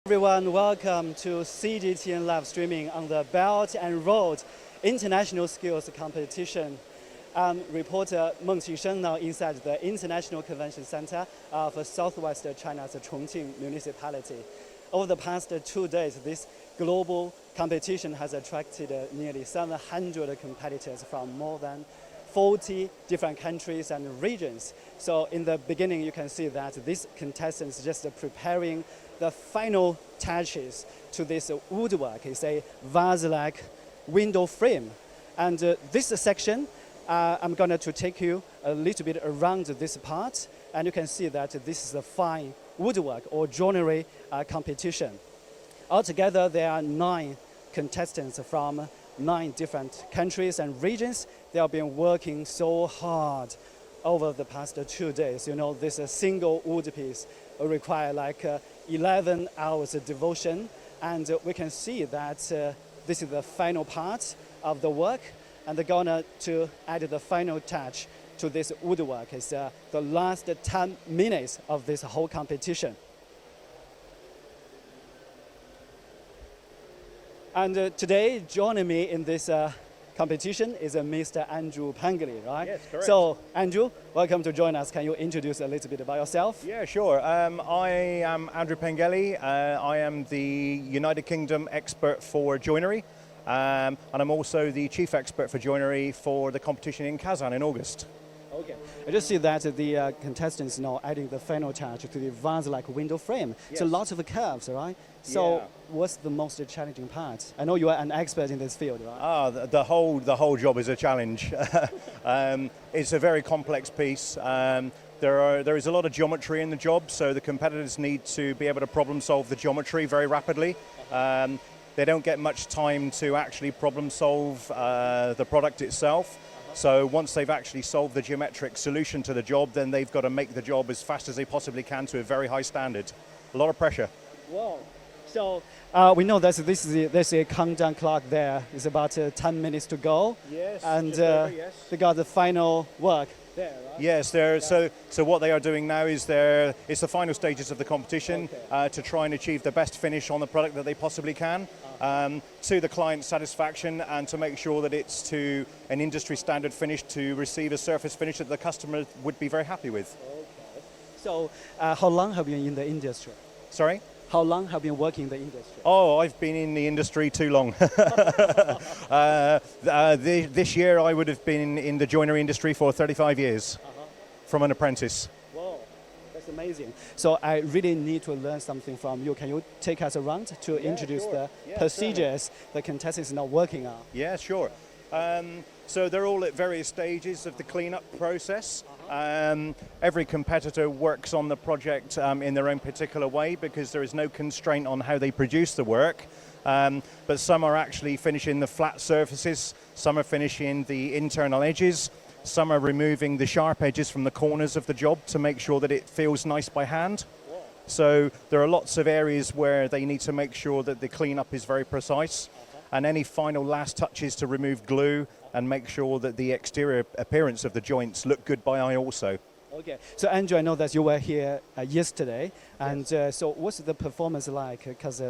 Everyone, welcome to CGTN live streaming on the Belt and Road International Skills Competition. I'm reporter Meng Qingsheng, now inside the International Convention Center of Southwest China's Chongqing Municipality. Over the past 2 days, this global competition has attracted nearly 700 competitors from more than 40 different countries and regions. So in the beginning, you can see that these contestants just preparing the final touches to this woodwork. It's a vase-like window frame. And this section, I'm going to take you a little bit around this part. And you can see that this is a fine woodwork or joinery competition. Altogether, there are 9 contestants from 9 different countries and regions. They have been working so hard over the past 2 days. You know, this single wood piece will require like 11 hours of devotion. And we can see that this is the final part of the work. And they're going to add the final touch to this woodwork. It's the last 10 minutes of this whole competition. And today, joining me in this competition is Mr. Andrew Pengeli, right? Yes, correct. So, Andrew, welcome to join us. Can you introduce a little bit about yourself? Yeah, sure. I am Andrew Pengeli. I am the United Kingdom expert for joinery. And I'm also the chief expert for joinery for the competition in Kazan in August. Okay. I just see that the contestants now adding the final touch to the vase-like window frame. Yes. So lots of curves, right? So Yeah. what's the most challenging part? I know you are an expert in this field, right? The whole job is a challenge. It's a very complex piece. There is a lot of geometry in the job, so the competitors need to be able to problem solve the geometry very rapidly. They don't get much time to actually problem solve the product itself. So once they've actually solved the geometric solution to the job, then they've got to make the job as fast as they possibly can to a very high standard. A lot of pressure. Wow. So we know that there's a countdown clock there. It's about 10 minutes to go. Yes. And yes. they got the final work there, right? Yes, so what they are doing now is it's the final stages of the competition to try and achieve the best finish on the product that they possibly can. To the client's satisfaction and to make sure that it's to an industry standard finish to receive a surface finish that the customer would be very happy with. Okay. So how long have you been in the industry? Sorry? How long have you been working in the industry? Oh, I've been in the industry too long. This year I would have been in the joinery industry for 35 years from an apprentice. Wow, that's amazing. So I really need to learn something from you. Can you take us around to introduce sure. the procedures the contestants are now working on? Yeah, sure. So they're all at various stages of the cleanup process. Every competitor works on the project in their own particular way because there is no constraint on how they produce the work. But some are actually finishing the flat surfaces, some are finishing the internal edges, some are removing the sharp edges from the corners of the job to make sure that it feels nice by hand. So there are lots of areas where they need to make sure that the cleanup is very precise. And any final last touches to remove glue and make sure that the exterior appearance of the joints look good by eye also. Okay, so Andrew, I know that you were here yesterday, and so what's the performance like? Because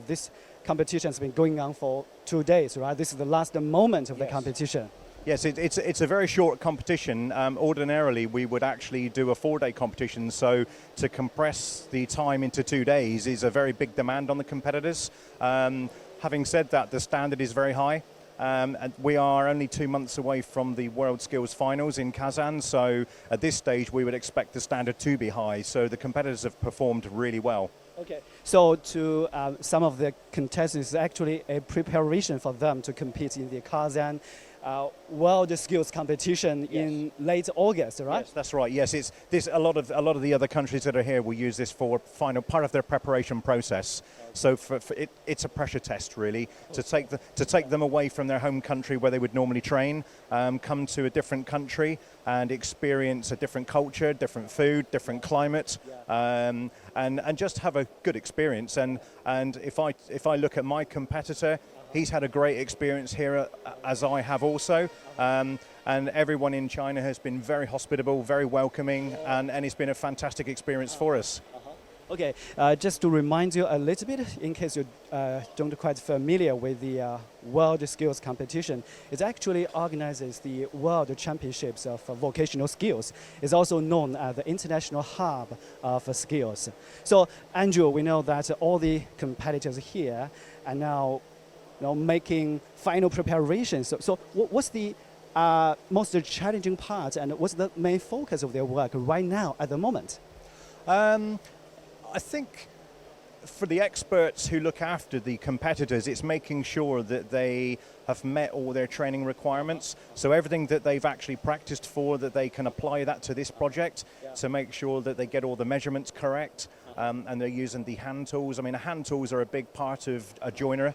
this competition has been going on for 2 days, right? This is the last moment of the competition. Yes, it's a very short competition. Ordinarily, we would actually do a 4-day competition, so to compress the time into 2 days is a very big demand on the competitors. Having said that, the standard is very high. And we are only 2 months away from the World Skills Finals in Kazan, so at this stage we would expect the standard to be high, so the competitors have performed really well. Okay, so to some of the contestants, it's actually a preparation for them to compete in the Kazan World Skills Competition in late August, right? Yes, that's right. Yes, it's this. A lot of the other countries that are here will use this for final part of their preparation process. So it's a pressure test, really, to take them away from their home country where they would normally train, come to a different country and experience a different culture, different food, different climate, and just have a good experience. And if I look at my competitor, he's had a great experience here, as I have also. And everyone in China has been very hospitable, very welcoming, and it's been a fantastic experience for us. Okay, just to remind you a little bit, in case you don't quite familiar with the World Skills Competition, it actually organizes the World Championships of Vocational Skills. It's also known as the International Hub of Skills. So, Andrew, we know that all the competitors here are now making final preparations. So what's the most challenging part, and what's the main focus of their work right now at the moment? I think for the experts who look after the competitors, it's making sure that they have met all their training requirements. So everything that they've actually practiced for, that they can apply that to this project to make sure that they get all the measurements correct, and they're using the hand tools. I mean, hand tools are a big part of a joiner.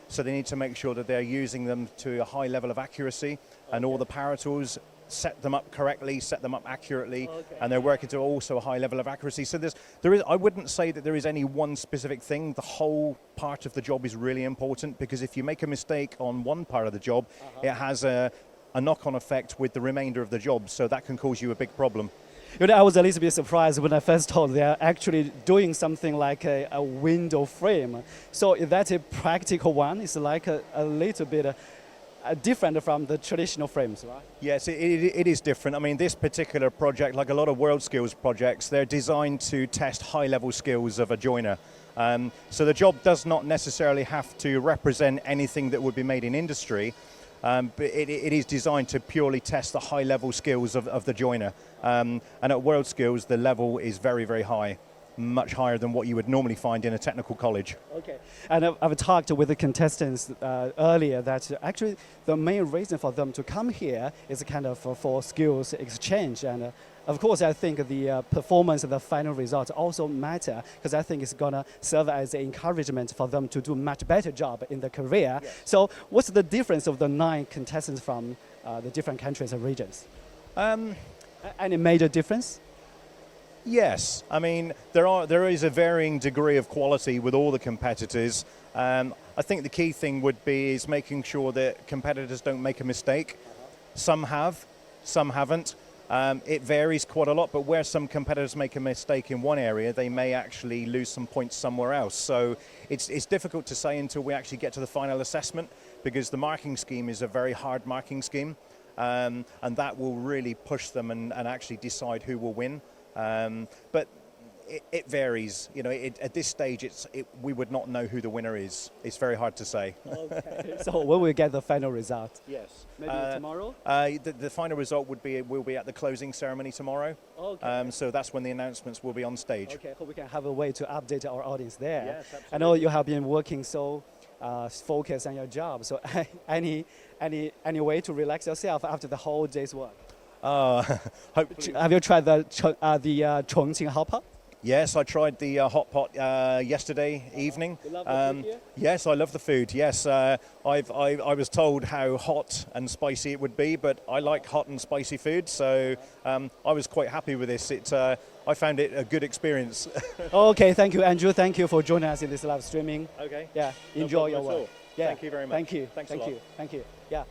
So they need to make sure that they're using them to a high level of accuracy, and all the power tools set them up correctly, set them up accurately, and they're working to also a high level of accuracy. So there is. I wouldn't say that there is any one specific thing. The whole part of the job is really important, because if you make a mistake on one part of the job, it has a knock-on effect with the remainder of the job. So that can cause you a big problem. I was a little bit surprised when I first told they are actually doing something like a window frame. So is that a practical one? It's like a little bit different from the traditional frames, right? Yes, it is different. I mean, this particular project, like a lot of world skills projects, they're designed to test high-level skills of a joiner. So the job does not necessarily have to represent anything that would be made in industry, but it is designed to purely test the high-level skills of the joiner. And at World Skills, the level is very, very high, much higher than what you would normally find in a technical college. Okay, and I've talked with the contestants earlier that actually the main reason for them to come here is kind of for skills exchange. And of course, I think the performance of the final results also matter, because I think it's going to serve as an encouragement for them to do a much better job in their career. Yes. So what's the difference of the 9 contestants from the different countries and regions? Any major difference? Yes, I mean, there is a varying degree of quality with all the competitors. I think the key thing would be is making sure that competitors don't make a mistake. Some have, some haven't. It varies quite a lot, but where some competitors make a mistake in one area, they may actually lose some points somewhere else. So it's difficult to say until we actually get to the final assessment, because the marking scheme is a very hard marking scheme, and that will really push them and actually decide who will win. But it varies. At this stage, we would not know who the winner is. It's very hard to say. Okay. So when we get the final result? Yes. Maybe tomorrow? The final result will be at the closing ceremony tomorrow. Okay. So that's when the announcements will be on stage. Okay. Hope we can have a way to update our audience there. Yes, absolutely. I know you have been working so focused on your job. So any way to relax yourself after the whole day's work? Hopefully. Have you tried the Chongqing hot pot? Yes, I tried the hot pot yesterday evening. You love the food here? Yes, I love the food. Yes, I was told how hot and spicy it would be, but I like hot and spicy food, so I was quite happy with this. I found it a good experience. Okay, thank you, Andrew. Thank you for joining us in this live streaming. Okay. Yeah, enjoy your work. Yeah. Thank you very much. Thank you. Thanks thank a lot. you. Thank you. Yeah.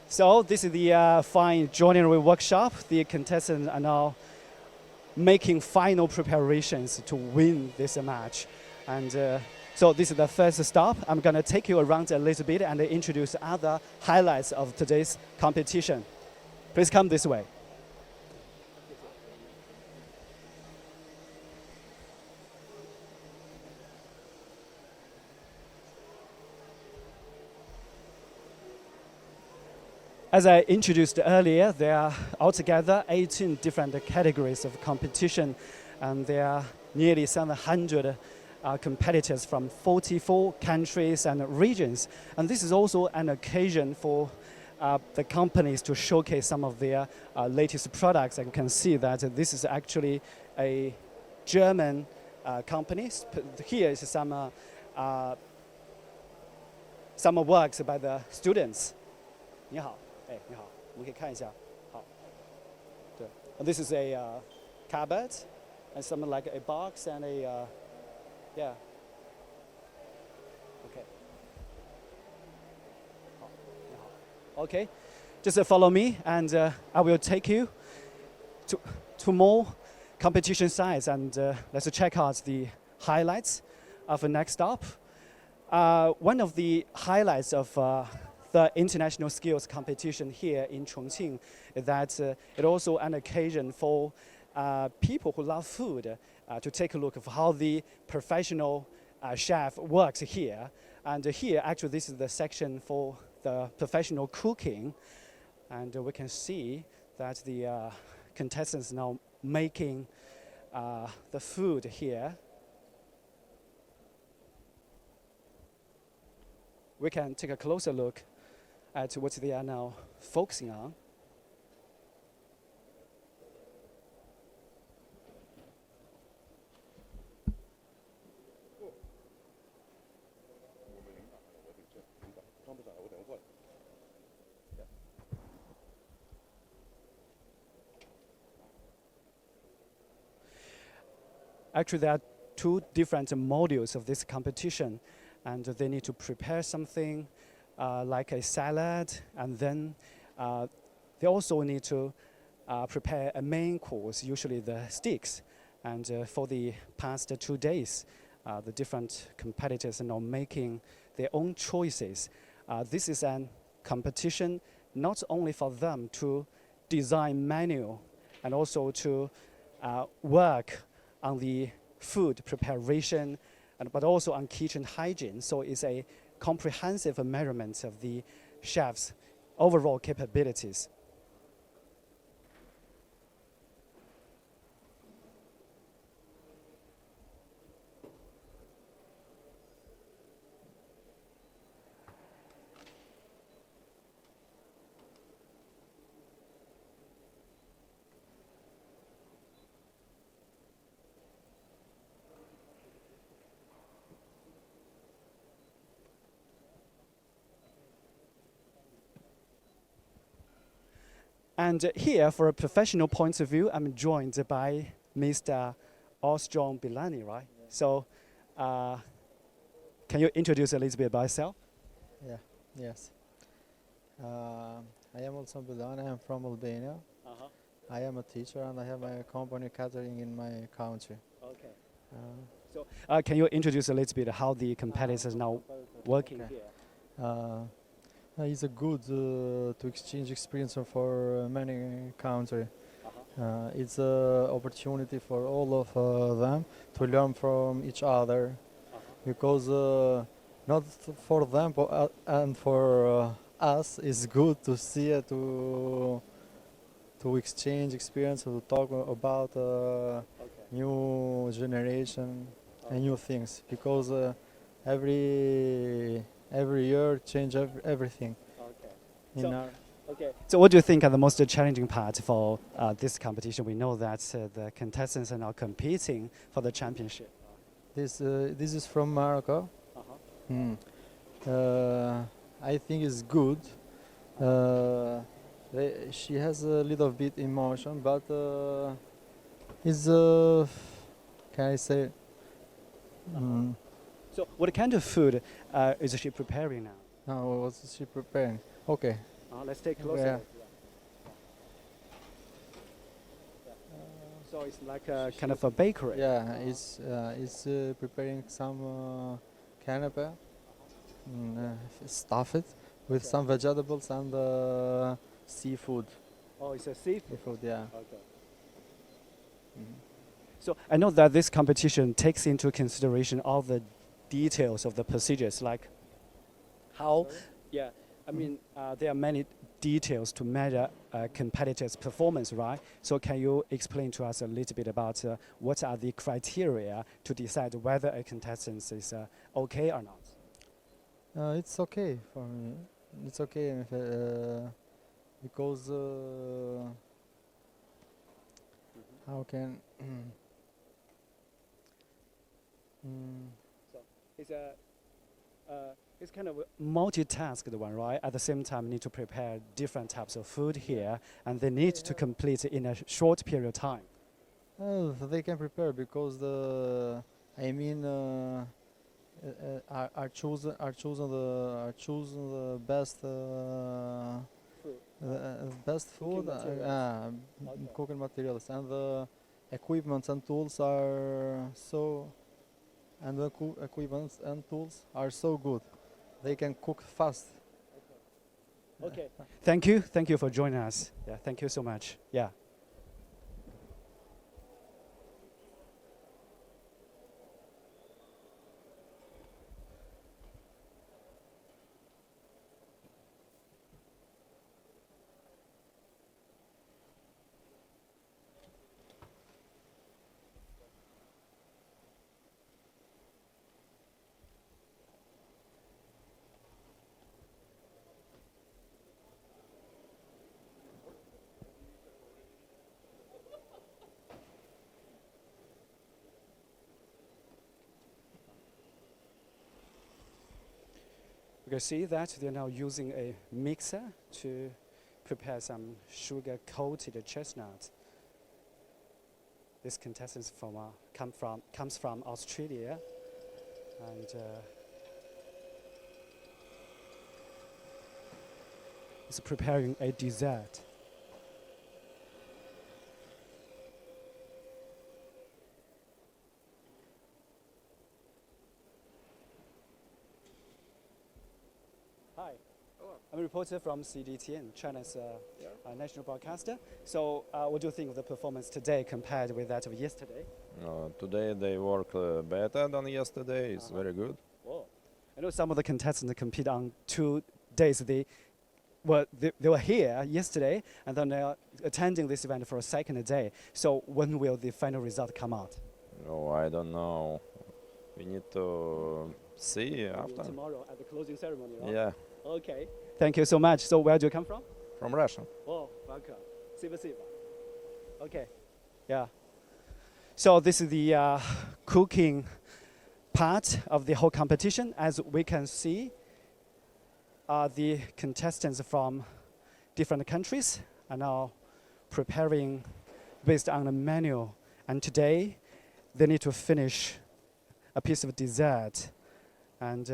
So this is the fine joinery workshop. The contestants are now making final preparations to win this match. And so this is the first stop. I'm going to take you around a little bit and introduce other highlights of today's competition. Please come this way. As I introduced earlier, there are altogether 18 different categories of competition, and there are nearly 700 competitors from 44 countries and regions. And this is also an occasion for the companies to showcase some of their latest products. And you can see that this is actually a German company. Here is some works by the students. 你好。 你好，我们可以看一下。好，对 ，This is a cupboard and something like a box and a yeah. Okay. 好，你好。Okay, just follow me and I will take you to more competition sites, and let's check out the highlights of the next stop. One of the highlights of the International Skills Competition here in Chongqing is that it also an occasion for people who love food to take a look of how the professional chef works here. And here, actually, this is the section for the professional cooking. And we can see that the contestants now making the food here. We can take a closer look at what they are now focusing on. Actually, there are two different modules of this competition, and they need to prepare something like a salad, and then they also need to prepare a main course, usually the steaks. And for the past 2 days, the different competitors are now making their own choices. This is a competition not only for them to design menu and also to work on the food preparation, but also on kitchen hygiene. So it's a comprehensive measurement of the chef's overall capabilities. And here, for a professional point of view, I'm joined by Mr. Ostrom Bilani, right? Yeah. So, can you introduce a little bit about yourself? Yeah, yes. I am also Bilani. I am from Albania. I am a teacher and I have my company catering in my country. Okay. So, can you introduce a little bit how the competitors now working okay. here? It's a good to exchange experience for many countries. It's an opportunity for all of them to learn from each other, because not for them but, and for us it's good to see it, to exchange experience, to talk about new generation and new things, because every year change everything. Okay. So what do you think are the most challenging part for this competition? We know that the contestants are now competing for the championship. This is from Morocco. I think it's good. She has a little bit emotion, but it's can I say? So what kind of food is she preparing now? No, what's she preparing? Okay. Let's take a closer Yeah. look. So it's like a kind of a bakery. Yeah, it's preparing some canapé, stuff it with some vegetables and seafood. Oh, it's a seafood. Seafood, yeah. Okay. So I know that this competition takes into consideration all the details of the procedures, like how. Sorry? Yeah, I mean there are many details to measure a competitor's performance, right? So can you explain to us a little bit about what are the criteria to decide whether a contestant is okay or not? It's okay for me. It's okay if, because how can So it's kind of a multitasked one, right? At the same time, need to prepare different types of food here, and they need to complete it in a short period of time. they can prepare, because are choosing the best best food, Cooking materials. cooking materials, and equipment and tools are so, and the equipment and tools are so good. They can cook fast. Okay. Thank you for joining us. Yeah, thank you so much. Yeah. You can see that they're now using a mixer to prepare some sugar-coated chestnuts. This contestant comes from Australia, and is preparing a dessert. Hi. I'm a reporter from CGTN, China's national broadcaster. So, what do you think of the performance today compared with that of yesterday? Today they work better than yesterday. It's very good. Whoa. I know some of the contestants compete on 2 days. They were here yesterday, and then they are attending this event for a second day. So, when will the final result come out? Oh, I don't know. We need to see after. Tomorrow at the closing ceremony, right? Yeah, Okay. Thank you so much. So, where do you come from? from Russia. Oh, welcome. Спасибо. Okay. Yeah. So this is the cooking part of the whole competition. As we can see, the contestants from different countries are now preparing based on a menu. And today, they need to finish a piece of dessert. And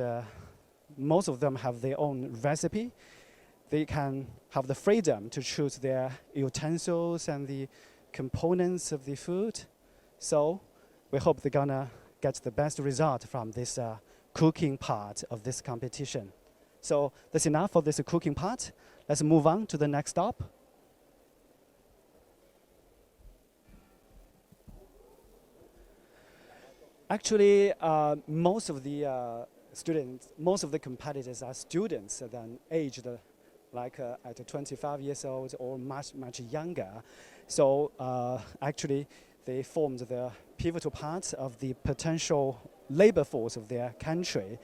most of them have their own recipe. They can have the freedom to choose their utensils and the components of the food. So we hope they're gonna get the best result from this cooking part of this competition. So that's enough for this cooking part. Let's move on to the next stop. Actually, most of the most of the competitors are students than aged at 25 years old or much younger. So actually, they formed the pivotal part of the potential labor force of their country.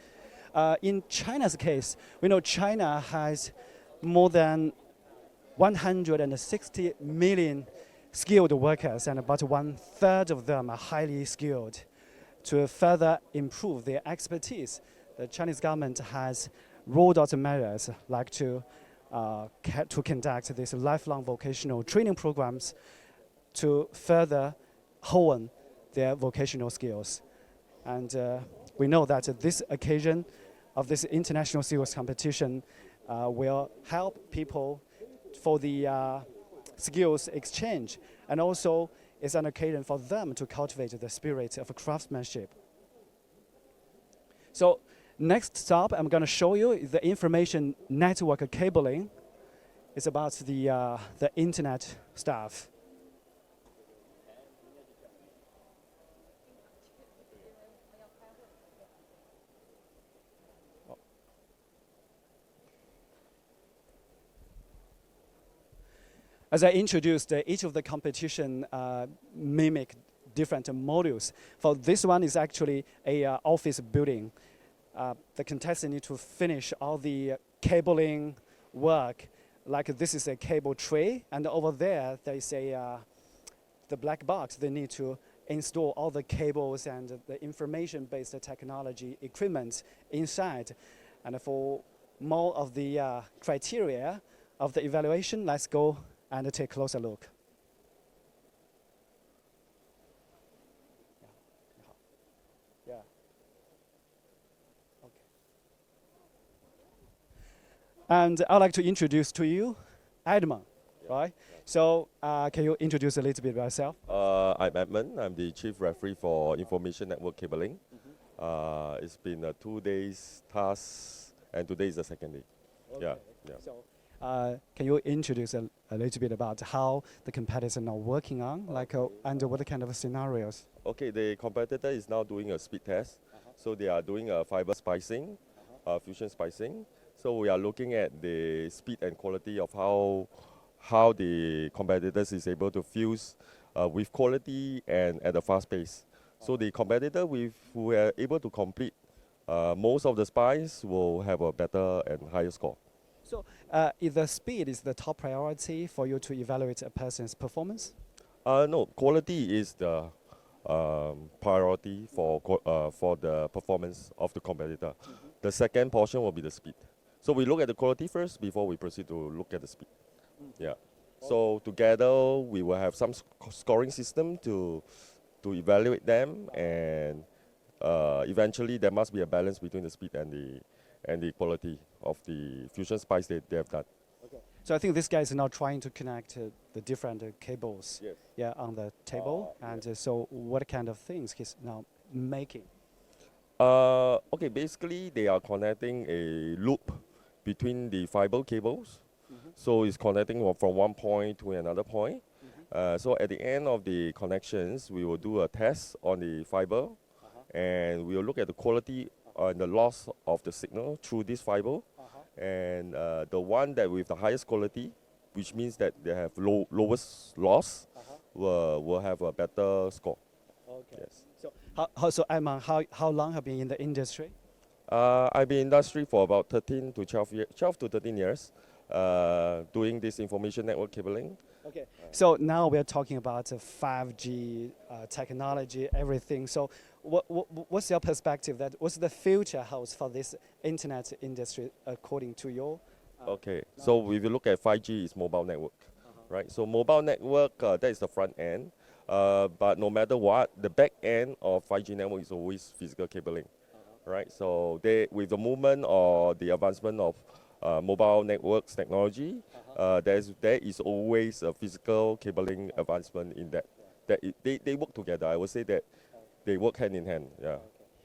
In China's case, we know China has more than 160 million skilled workers, and about 1/3 of them are highly skilled. To further improve their expertise, the Chinese government has rolled out measures like to conduct these lifelong vocational training programs to further hone their vocational skills. And we know that this occasion of this international skills competition will help people for the skills exchange, and also is an occasion for them to cultivate the spirit of craftsmanship. So next stop, I'm going to show you the information network cabling. It's about the internet stuff. As I introduced, each of the competition mimic different modules. For this one is actually a office building. The contestants need to finish all the cabling work. Like this is a cable tray, and over there is the black box. They need to install all the cables and the information-based technology equipment inside. And for more of the criteria of the evaluation, let's go and take a closer look. Yeah. Okay. And I'd like to introduce to you Edmund. Yeah. right? So can you introduce a little bit about yourself? I'm Meng. I'm the chief referee for information network cabling. It's been 2 days task, and today is the second day. Yeah. So can you introduce a little bit about how the competitors are now working on, like under what kind of scenarios? Okay, the competitor is now doing a speed test. So they are doing a fiber spicing, fusion spicing. So we are looking at the speed and quality of how the competitors is able to fuse with quality and at a fast pace. So the competitor who are able to complete most of the spice will have a better and higher score. So is the speed is the top priority for you to evaluate a person's performance? No, quality is the priority for the performance of the competitor. The second portion will be the speed. So we look at the quality first before we proceed to look at the speed. Yeah. So together we will have some scoring system to evaluate them, and eventually there must be a balance between the speed and the quality of the fusion spice they have done. So I think this guy is now trying to connect the different cables, Yes. yeah, on the table. And so what kind of things he's now making? Okay, basically they are connecting a loop between the fiber cables. So it's connecting from one point to another point. So at the end of the connections, we will do a test on the fiber, and we will look at the quality and the loss of the signal through this fiber. And the one that with the highest quality, which means that they have lowest loss, will have a better score. Okay. Yes. So Emma, how long have you been in the industry? I've been in industry for about 12 to 13 years, doing this information network cabling. Okay. So now we're talking about 5G technology, everything. So what's your perspective? What's the future holds for this internet industry according to your? Okay. So if you look at 5G, it's mobile network, right? So mobile network, that is the front end. But no matter what, the back end of 5G network is always physical cabling, right? So with the movement or the advancement of mobile networks technology, there is always a physical cabling advancement in that. They work together. I would say that they work hand in hand. Yeah.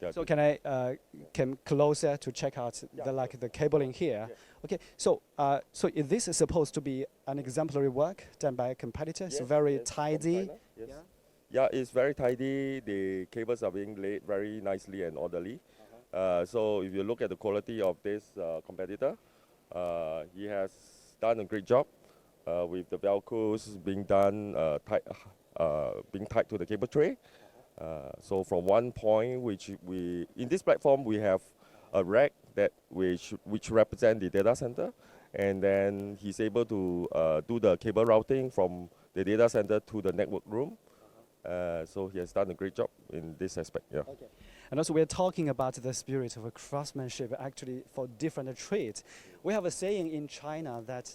Yeah. So can I come closer to check out the cabling here? Okay. So is this supposed to be an exemplary work done by a competitor? Yes, So very yes, from tidy. China, yes. Yeah, it's very tidy. The cables are being laid very nicely and orderly. So if you look at the quality of this competitor, he has done a great job with the velcros being done being tied to the cable tray. So from one point, in this platform we have a rack which represent the data center, and then he's able to do the cable routing from the data center to the network room. So he has done a great job in this aspect. Yeah. Okay. And also we're talking about the spirit of a craftsmanship actually for different trades. We have a saying in China that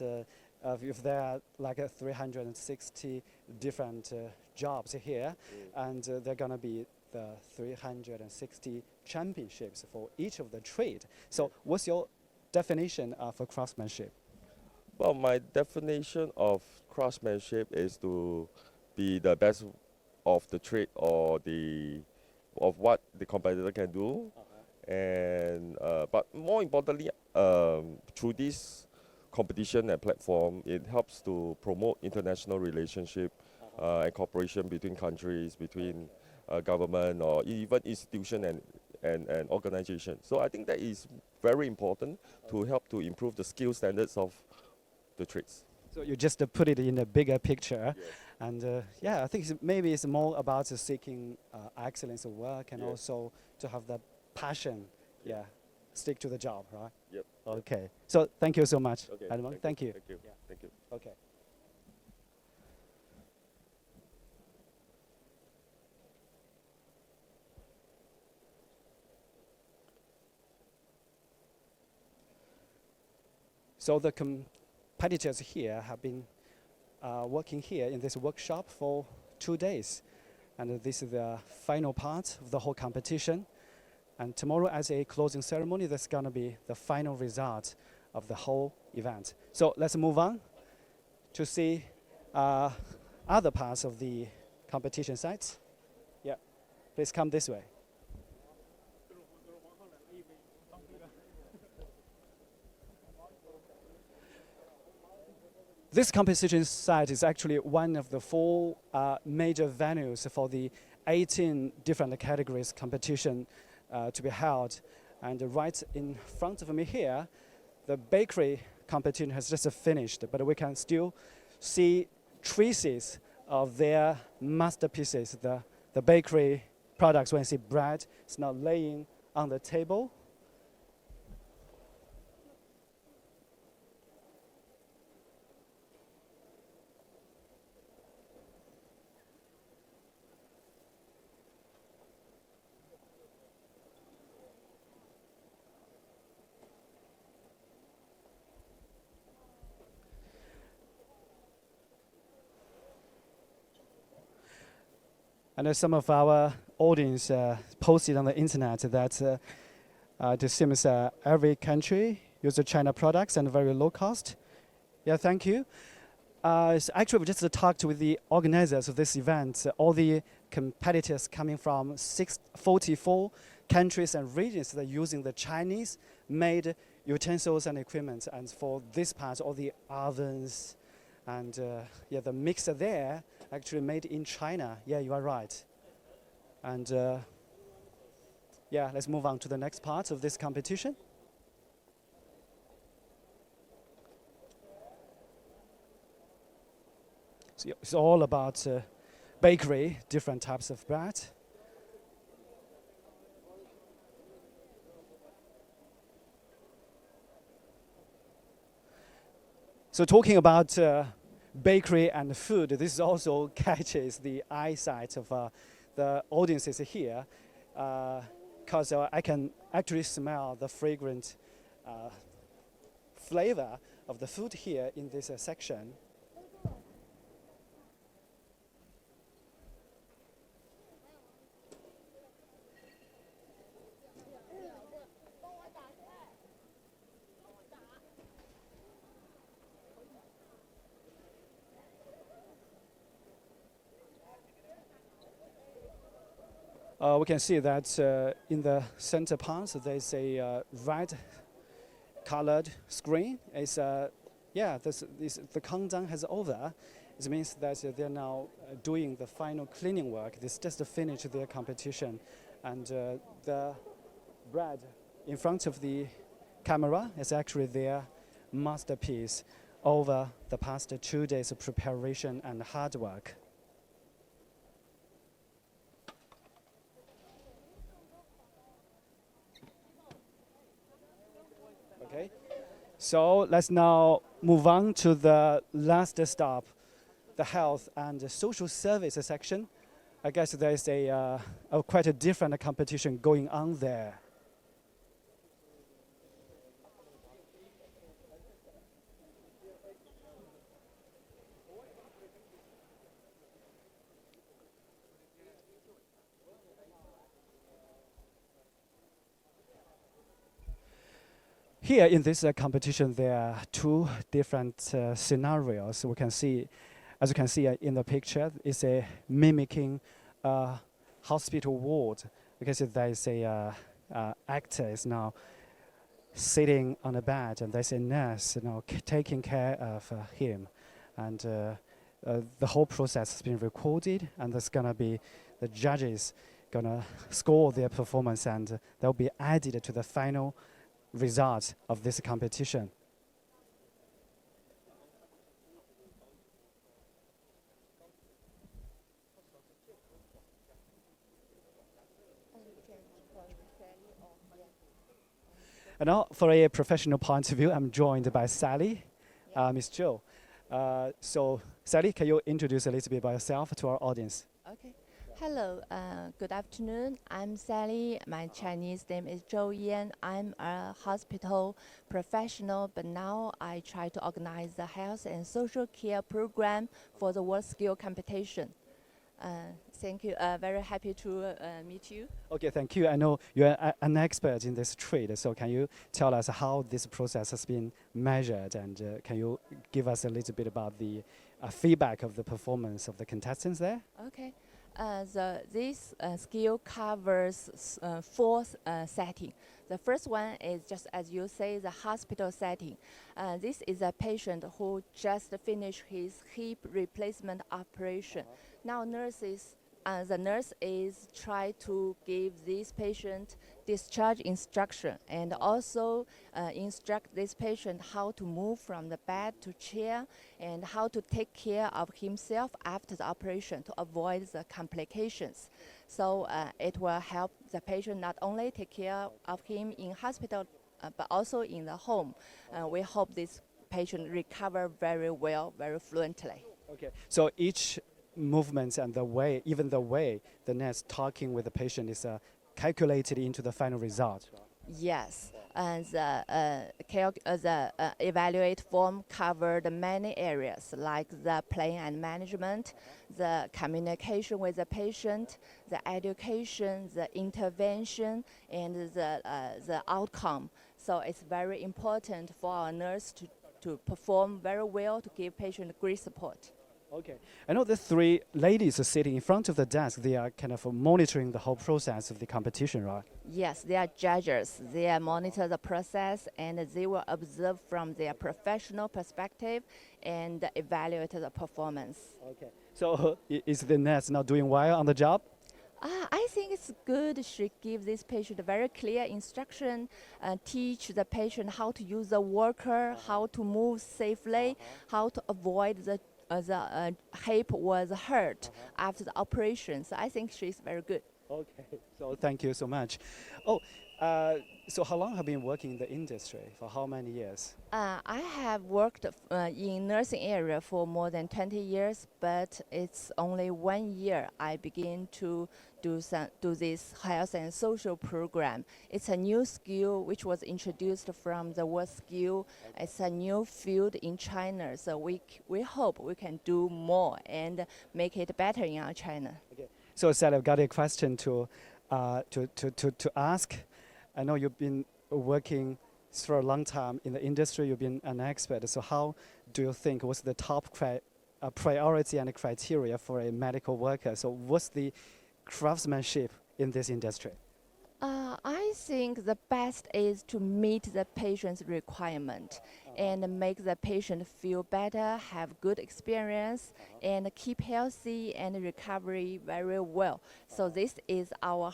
if there are like 360 different jobs here, and there are going to be the 360 championships for each of the trade. So what's your definition of craftsmanship? Well, my definition of craftsmanship is to be the best of the trade or of what the competitor can do, and but more importantly, through this competition and platform, it helps to promote international relationship and cooperation between countries, between government or even institution and organization. So I think that is very important to help to improve the skill standards of the trades. So you just put it in a bigger picture. Yes. And yeah, I think maybe it's more about seeking excellence of work and Yes. also to have that passion, yeah, stick to the job, right? Yep. Okay. So thank you so much, Okay. Edmund. Thank you. Thank you. Yeah. Thank you. Okay. So the competitors here have been working here in this workshop for 2 days. And this is the final part of the whole competition. And tomorrow as a closing ceremony, that's going to be the final result of the whole event. So let's move on to see other parts of the competition sites. Yeah, please come this way. This competition site is actually one of the 4 major venues for the 18 different categories competition to be held. And right in front of me here, the bakery competition has just finished, but we can still see traces of their masterpieces, the bakery products. When you see bread, it's now laying on the table. And some of our audience posted on the internet that it seems every country uses China products and very low cost. Yeah, thank you. So actually, we just talked with the organizers of this event. All the competitors coming from 44 countries and regions that are using the Chinese-made utensils and equipment. And for this part, all the ovens and yeah, the mixer there actually made in China. Yeah, you are right. And yeah, let's move on to the next part of this competition. So it's all about bakery, different types of bread. So talking about bakery and food, this also catches the eyesight of the audiences here, because I can actually smell the fragrant flavor of the food here in this section. We can see that in the center part there's a red colored screen. It's yeah, the countdown has over. It means that they're now doing the final cleaning work. This just to finish their competition, and the bread in front of the camera is actually their masterpiece over the past 2 days of preparation and hard work. Okay, so let's now move on to the last stop, the health and social services section. I guess there's a quite a different competition going on there. Here in this competition, there are 2 different scenarios. We can see, as you can see in the picture, it's a mimicking hospital ward. Because there is a actor is now sitting on a bed, and there's a nurse, taking care of him, and the whole process has been recorded, and there's gonna be the judges gonna score their performance, and they'll be added to the final results of this competition. And now, for a professional point of view, I'm joined by Sally, Miss Jo. So, Sally, can you introduce a little bit about yourself to our audience? Okay. Hello, good afternoon. I'm Sally. My Chinese name is Zhou Yan. I'm a hospital professional, but now I try to organize the health and social care program for the World Skill Competition. Thank you. Very happy to meet you. Okay, thank you. I know you're an expert in this trade, so can you tell us how this process has been measured, and can you give us a little bit about the feedback of the performance of the contestants there? Okay. This skill covers four settings. The first one is just as you say, the hospital setting. This is a patient who just finished his hip replacement operation. Now the nurse is try to give this patient discharge instruction and also instruct this patient how to move from the bed to chair and how to take care of himself after the operation to avoid the complications. So it will help the patient not only take care of him in hospital but also in the home. We hope this patient recover very well, very fluently. Okay, so each movement and the way, even the way the nurse talking with the patient is calculated into the final result. Yes, and the evaluate form covered many areas like the plan and management, the communication with the patient, the education, the intervention, and the outcome. So it's very important for our nurse to perform very well to give patient great support. Okay, I know the three ladies are sitting in front of the desk. They are kind of monitoring the whole process of the competition, right? Yes, they are judges. They monitor the process and they will observe from their professional perspective and evaluate the performance. Okay. So is the nurse now doing well on the job? I think it's good. She give this patient a very clear instruction, teach the patient how to use the walker, how to move safely, how to avoid the hip was hurt after the operation. So I think she's very good. Okay, so thank you so much. Oh, so how long have you been working in the industry? For how many years? I have worked in nursing area for more than 20 years, but it's only 1 year I begin to do this health and social program. It's a new skill which was introduced from the world skill. It's a new field in China, so we hope we can do more and make it better in our China. Okay. So Sally, I've got a question to ask. I know you've been working for a long time in the industry. You've been an expert. So how do you think what's the top priority and criteria for a medical worker? So what's the craftsmanship in this industry? I think the best is to meet the patient's requirement and make the patient feel better, have good experience, and keep healthy and recovery very well. So this is our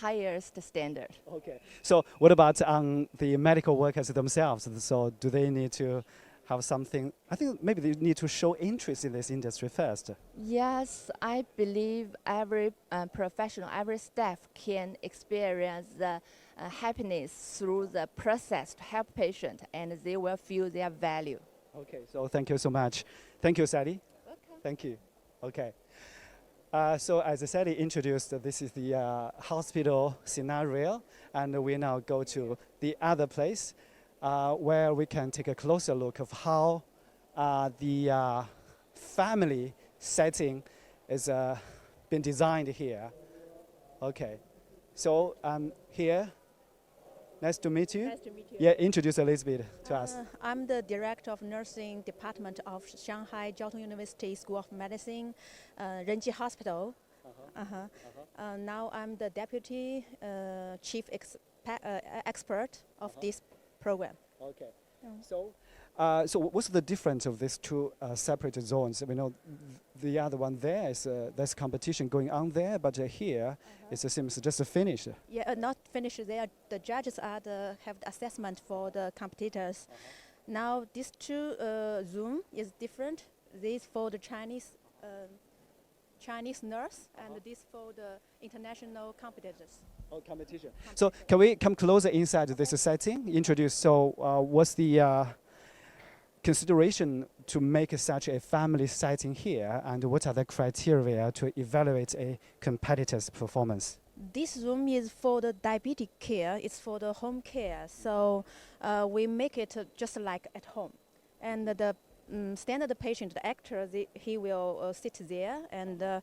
highest standard. Okay. So what about the medical workers themselves? So do they need to have something? I think maybe they need to show interest in this industry first. Yes, I believe every professional, every staff can experience the happiness through the process to help patient, and they will feel their value. Okay, so thank you so much. Thank you, Sally. Welcome. Thank you. Okay. So as Sally introduced, this is the hospital scenario, and we now go to the other place where we can take a closer look of how the family setting is been designed here. Okay, so here, nice to meet you. Nice to meet you. Yeah, introduce a little bit to us. I'm the Director of Nursing Department of Shanghai Jiaotong University School of Medicine, Renji Hospital. Now I'm the Deputy Chief Expert of this program. Okay. So what's the difference of these two separate zones? We know the other one there is there's competition going on there, but here it seems just finished. Yeah, not finished there. The judges have the assessment for the competitors. Now these two zone is different. This for the Chinese nurse, and this for the international competitors. Oh, competition. So can we come closer inside this setting? Introduce. So what's the consideration to make such a family setting here, and what are the criteria to evaluate a competitor's performance? This room is for the diabetic care. It's for the home care. So we make it just like at home. And the standard patient, the actor, he will sit there, and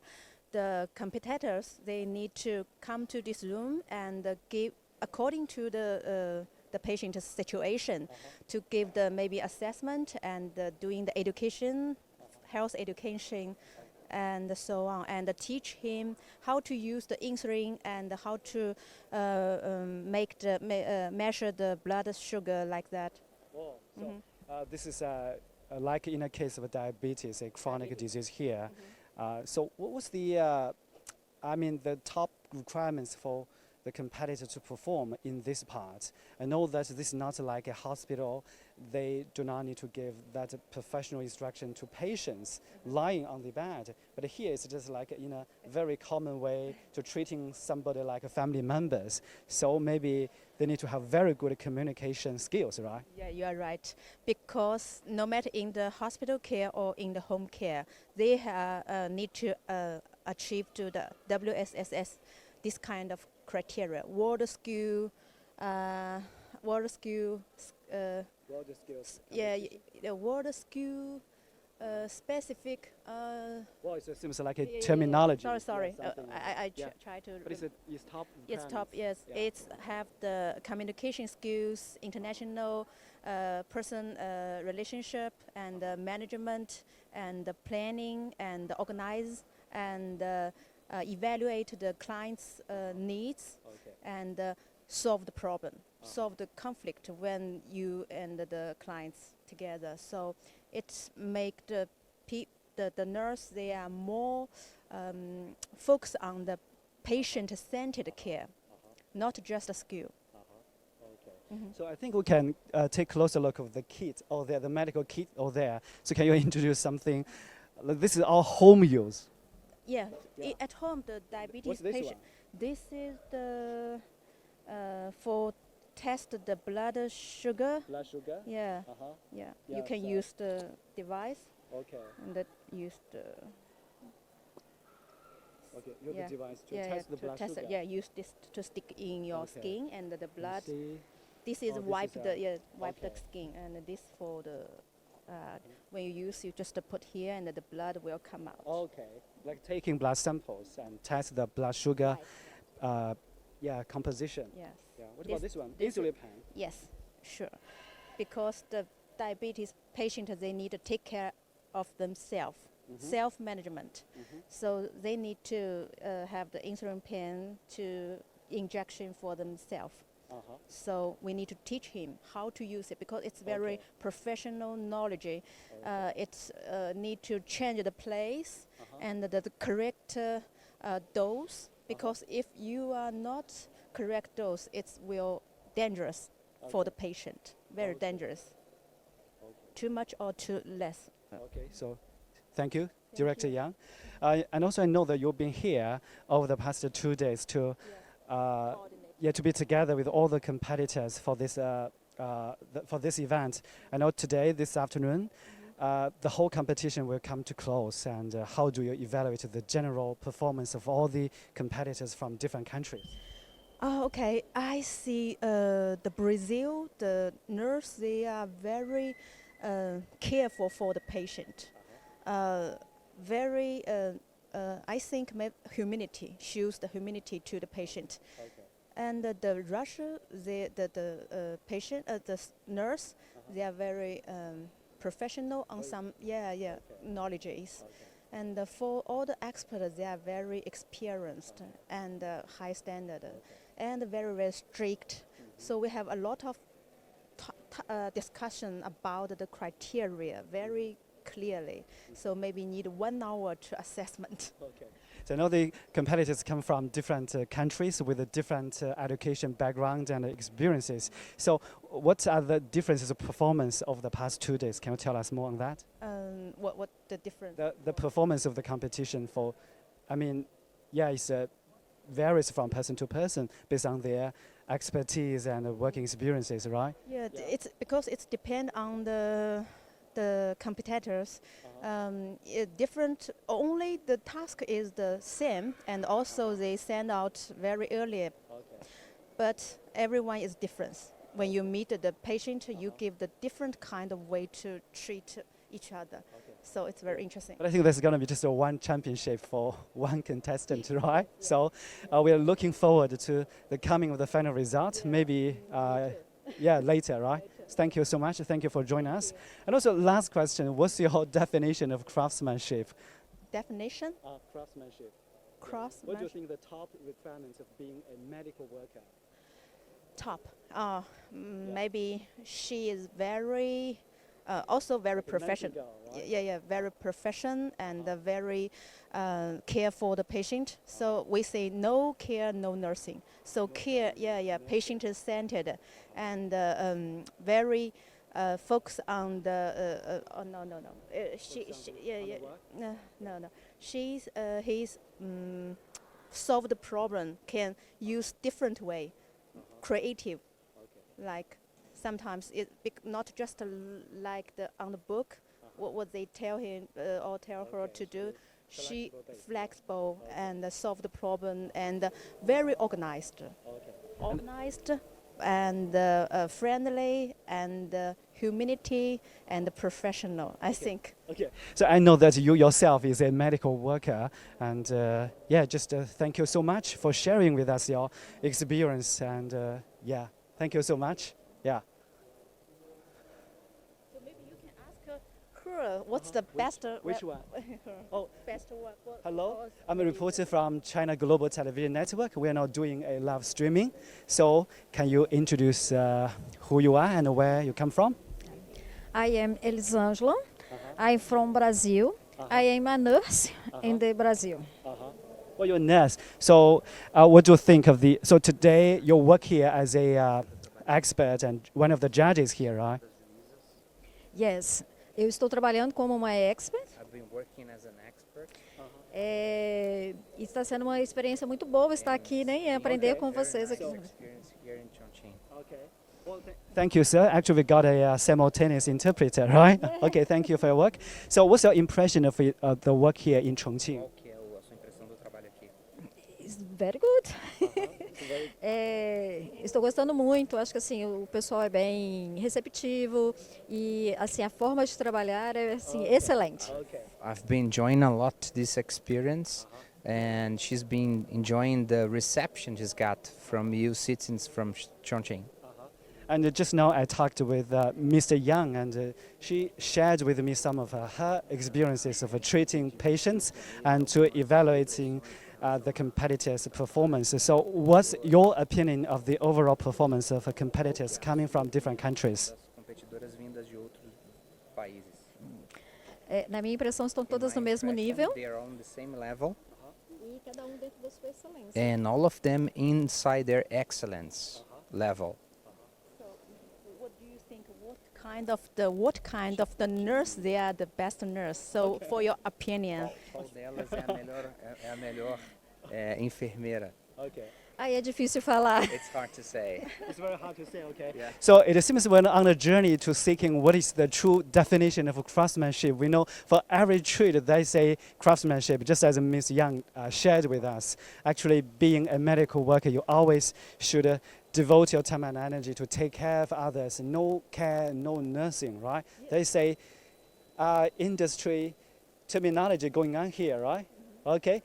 the competitors, they need to come to this room and give, according to the patient's situation, to give the maybe assessment and doing the education, health education, and so on, and teach him how to use the insulin and how to measure the blood sugar like that. Oh, so this is like in a case of diabetes, a chronic disease here. So what was the, the top requirements for the competitor to perform in this part? I know that this is not like a hospital. They do not need to give that professional instruction to patients lying on the bed. But here it's just like in a very common way to treating somebody like a family members. So maybe they need to have very good communication skills, right? Yeah, you are right. Because no matter in the hospital care or in the home care, they need to achieve to the WSSS this kind of criteria: water skill, water skill. Water skills. Yeah, the water skill, specific. Well, it seems like a terminology. Sorry. Yeah, something like I yeah. try to. But it's top. Yes, top. requirements. Yes, Yeah. it's have the communication skills, international person relationship, and management, and the planning, and organize, and evaluate the client's needs, Okay. and solve the problem, solve the conflict when you and the clients together. So it's make the nurse, they are more focused on the patient-centered care, not just a skill. Okay. So I think we can take a closer look of the kit over there, the medical kit over there. So can you introduce something? This is our home use. Yeah, Yeah. at home the diabetes What's this patient. This is the for test the blood sugar. Blood sugar. Yeah, Uh-huh. yeah. Yeah, You can so- use the device Okay. and that use the Okay. Use yeah. the device to yeah, test the to blood test sugar. Yeah, use this to stick in your Okay. skin and the You blood. see? This is Oh, this wipe is the wipe the okay. skin, and this for the when you use, you just put here and the blood will come out. Okay. Like taking blood samples and test the blood sugar, Right. composition. Yes. Yeah. What This- about this one? this Insulin pen. Yes, sure. Because the diabetes patient, they need to take care of themselves, self-management. So they need to have the insulin pen to injection for themselves. Uh-huh. So we need to teach him how to use it because it's very Okay. professional knowledge. It's need to change the place and the correct dose, because if you are not correct dose, it will dangerous for the patient. Very dangerous. Too much or too less. Okay. So, thank you, Director Yang. And also, I know that you've been here over the past 2 days to, to be together with all the competitors for this for this event. I know today, this afternoon, the whole competition will come to close. And how do you evaluate the general performance of all the competitors from different countries? Oh, okay. I see the Brazil, the nurse, they are very careful for the patient. Very, I think humanity, shows the humanity to the patient. Okay. And the Russia, the patient, the nurse, they are very professional on some, knowledges. And for all the experts, they are very experienced and high standard and very, very strict. So we have a lot of discussion about the criteria very clearly. So maybe need 1 hour to assessment. Okay. So I know the competitors come from different countries with a different education background and experiences. So what are the differences of performance of the past 2 days? Can you tell us more on that? What the difference? The performance of the competition for, it's varies from person to person based on their expertise and working experiences, right? Yeah, it's because it's depend on the competitors. Different. Only the task is the same, and also they send out very early. Okay. But everyone is different. When you meet the patient, you give the different kind of way to treat each other. So it's very interesting. But I think there's going to be just one championship for one contestant, right? So we are looking forward to the coming of the final result. Maybe, later, right? Thank you so much. Thank you for joining us. And also, last question: what's your definition of craftsmanship? Definition? Craftsmanship. What do you Craftsmanship. think the top requirements of being a medical worker? Top. Maybe she is very, also very professional. Girl, right? Yeah, very professional and very care for the patient. So we say no care, no nursing. So care, patient is centered and very focus on the. No. No. He's solve the problem. Can use different way, creative. Like sometimes it not just like on the book what they tell him or tell her to do. She flexible and solve the problem and very organized. Organized and friendly and humanity and professional, I think. Okay. So I know that you yourself is a medical worker, and just thank you so much for sharing with us your experience, and thank you so much. Yeah. So maybe you can ask her what's the best. Which one? Oh. Best one. Hello, I'm a reporter from China Global Television Network. We are now doing a live streaming. So can you introduce who you are and where you come from? I am Elisângela. I'm from Brazil. I am a nurse in the Brazil. Well, you're a nurse. So what do you think of the... So today you work here as a expert and one of the judges here, right? Yes, eu estou trabalhando como uma expert. I've been working as an expert. E está sendo uma experiência muito boa estar aqui, né, e aprender com vocês aqui. Experience here in Chongqing. Okay. Well, thank you, sir. Actually, we got a simultaneous interpreter, right? Okay, thank you for your work. So what's your impression of the work here in Chongqing? Qual que é a sua impressão do trabalho aqui? It's very good. Estou gostando muito. Acho que assim o pessoal é bem receptivo e assim a forma de trabalhar é assim excelente. I've been enjoying a lot this experience, and she's been enjoying the reception she's got from you citizens from Chongqing. And just now I talked with Mr. Yang, and she shared with me some of her experiences of treating patients and to evaluating the competitors' performance. So what's your opinion of the overall performance of competitors coming from different countries? Competidoras vindas de outros países. Na minha impressão estão todas no mesmo nível. They are on the same level. E cada dentro da sua excelência. And all of them inside their excellence level. What do you think? What kind of the nurse they are the best nurse? So for your opinion. Qual delas é a melhor enfermeira? Okay. Aí é difícil falar. It's hard to say. It's very hard to say, okay. Yeah. So it seems we're on a journey to seeking what is the true definition of craftsmanship. We know for every trade they say craftsmanship, just as Ms. Yang shared with us. Actually, being a medical worker, you always should devote your time and energy to take care of others. No care, no nursing, right? Yes. They say industry terminology going on here, right? Okay,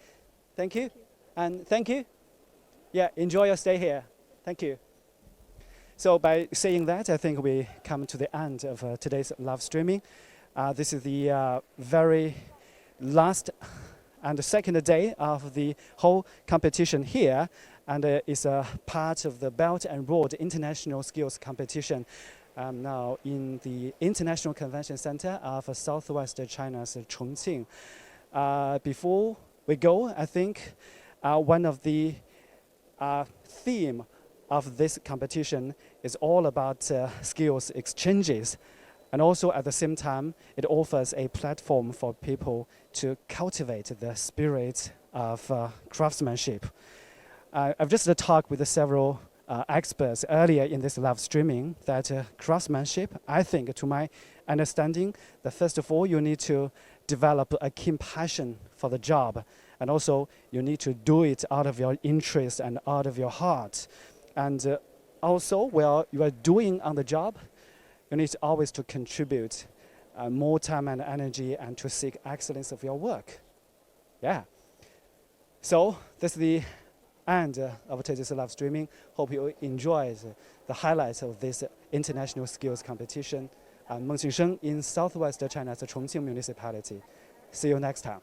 thank you. And thank you. Yeah, enjoy your stay here. Thank you. So by saying that, I think we come to the end of today's live streaming. This is the very last and second day of the whole competition here, and it's a part of the Belt and Road International Skills Competition now in the International Convention Center of Southwest China's Chongqing. Before we go, I think one of the theme of this competition is all about skills exchanges, and also at the same time it offers a platform for people to cultivate the spirit of craftsmanship. I've just talked with several experts earlier in this live streaming that craftsmanship, I think, to my understanding, that first of all you need to develop a keen passion for the job. And also, you need to do it out of your interest and out of your heart. And also, while you are doing on the job, you need always to contribute more time and energy and to seek excellence of your work. Yeah. So that's the end of today's live streaming. Hope you enjoyed the highlights of this international skills competition. Meng Qingsheng in southwest China's Chongqing Municipality. See you next time.